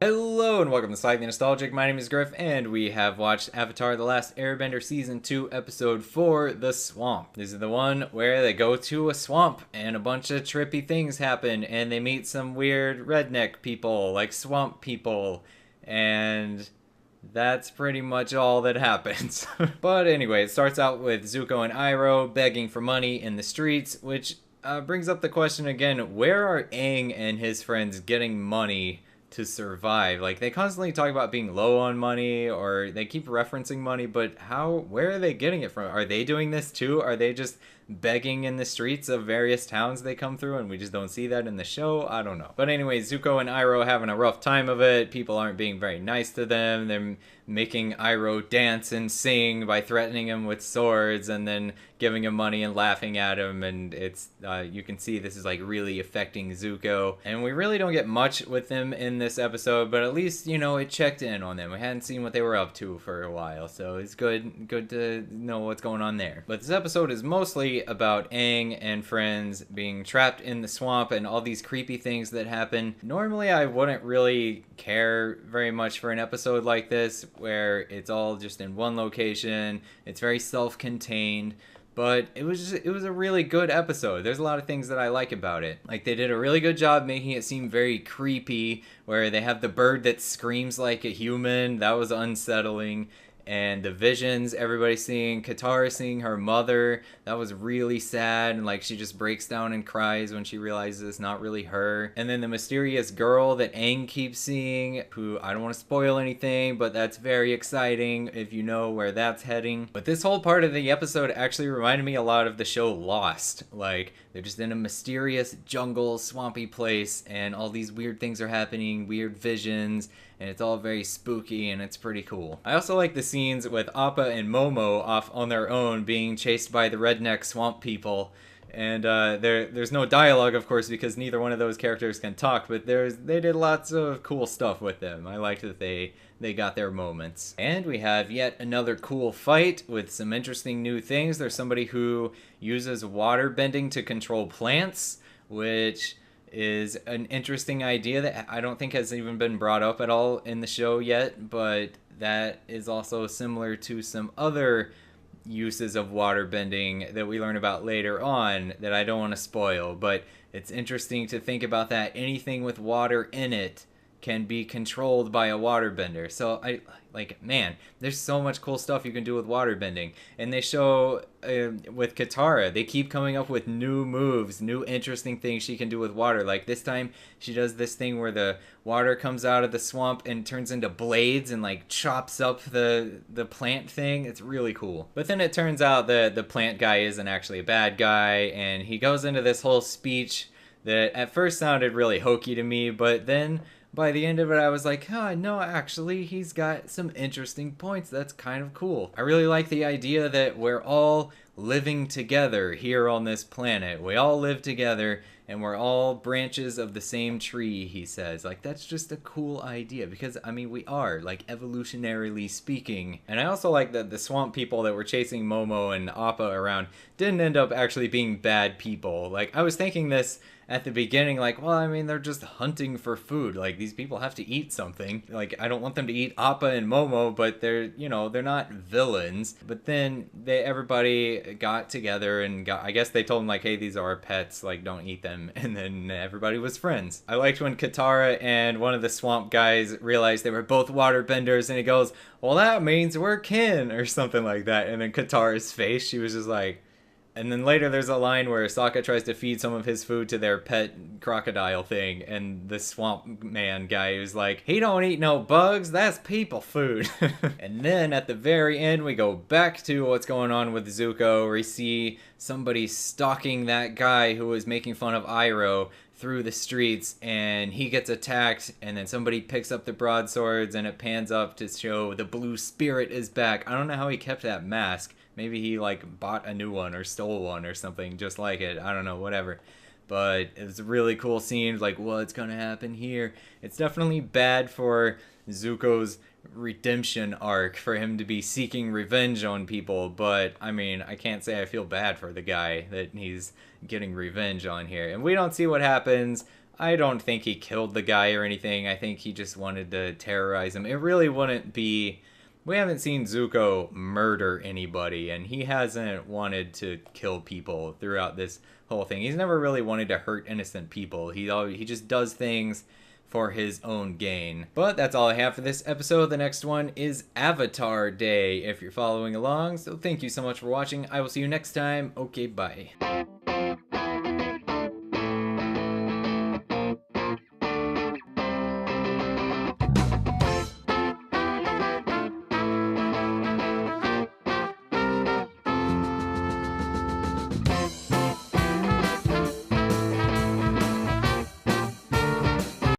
Hello and welcome to Slightly Nostalgic. My name is Griff, and we have watched Avatar: The Last Airbender Season 2, Episode 4, The Swamp. This is the one where they go to a swamp and a bunch of trippy things happen, and they meet some weird redneck people, like swamp people, and that's pretty much all that happens. But anyway, it starts out with Zuko and Iroh begging for money in the streets, which brings up the question again, where are Aang and his friends getting money to survive? Like, they constantly talk about being low on money, or they keep referencing money, but where are they getting it from? Are they doing this too? Are they just begging in the streets of various towns they come through and we just don't see that in the show? I don't know. But anyway, Zuko and Iroh having a rough time of it. People aren't being very nice to them. They're making Iroh dance and sing by threatening him with swords and then giving him money and laughing at him, and it's you can see this is like really affecting Zuko, and we really don't get much with them in this episode, but at least, you know, it checked in on them. We hadn't seen what they were up to for a while, so it's good to know what's going on there. But this episode is mostly about Aang and friends being trapped in the swamp and all these creepy things that happen. Normally I wouldn't really care very much for an episode like this where it's all just in one location, it's very self-contained, but it was a really good episode. There's a lot of things that I like about it. Like, they did a really good job making it seem very creepy, where they have the bird that screams like a human. That was unsettling. And the visions everybody's seeing, Katara seeing her mother, that was really sad, and like she just breaks down and cries when she realizes it's not really her. And then the mysterious girl that Aang keeps seeing, who I don't want to spoil anything, but that's very exciting if you know where that's heading. But this whole part of the episode actually reminded me a lot of the show Lost. Like, they're just in a mysterious jungle, swampy place, and all these weird things are happening, weird visions, and it's all very spooky, and it's pretty cool. I also like the scenes with Appa and Momo off on their own being chased by the redneck swamp people. And there's no dialogue, of course, because neither one of those characters can talk, but they did lots of cool stuff with them. I liked that they got their moments. And we have yet another cool fight with some interesting new things. There's somebody who uses water bending to control plants, which is an interesting idea that I don't think has even been brought up at all in the show yet, but that is also similar to some other uses of water bending that we learn about later on that I don't want to spoil, but it's interesting to think about that anything with water in it can be controlled by a waterbender. So man, there's so much cool stuff you can do with waterbending. And they show with Katara, they keep coming up with new moves, new interesting things she can do with water. Like this time, she does this thing where the water comes out of the swamp and turns into blades and like chops up the plant thing. It's really cool. But then it turns out the plant guy isn't actually a bad guy, and he goes into this whole speech that at first sounded really hokey to me, but then by the end of it, I was like, oh, no, actually, he's got some interesting points. That's kind of cool. I really like the idea that we're all living together here on this planet. We all live together, and we're all branches of the same tree, he says. Like, that's just a cool idea, because, I mean, we are, like, evolutionarily speaking. And I also like that the swamp people that were chasing Momo and Appa around didn't end up actually being bad people. Like, I was thinking this at the beginning, like, well, I mean, they're just hunting for food. Like, these people have to eat something. Like, I don't want them to eat Appa and Momo, but they're not villains. But then everybody got together and I guess they told them, like, hey, these are our pets, like, don't eat them. And then everybody was friends. I liked when Katara and one of the swamp guys realized they were both waterbenders, and he goes, well, that means we're kin, or something like that. And then Katara's face, she was just like, and then later there's a line where Sokka tries to feed some of his food to their pet crocodile thing, and the swamp man guy is like, he don't eat no bugs, that's people food. And then at the very end we go back to what's going on with Zuko, where we see somebody stalking that guy who was making fun of Iroh through the streets, and he gets attacked, and then somebody picks up the broadswords, and it pans up to show the blue spirit is back. I don't know how he kept that mask. Maybe he like bought a new one or stole one or something just like it. I don't know, whatever. But it was a really cool scene. Like, what's gonna happen here? It's definitely bad for Zuko's redemption arc, for him to be seeking revenge on people. But I mean, I can't say I feel bad for the guy that he's getting revenge on here. And we don't see what happens. I don't think he killed the guy or anything. I think he just wanted to terrorize him. It really wouldn't be... We haven't seen Zuko murder anybody, and he hasn't wanted to kill people throughout this whole thing. He's never really wanted to hurt innocent people. He just does things for his own gain. But that's all I have for this episode. The next one is Avatar Day, if you're following along. So thank you so much for watching. I will see you next time. Okay, bye.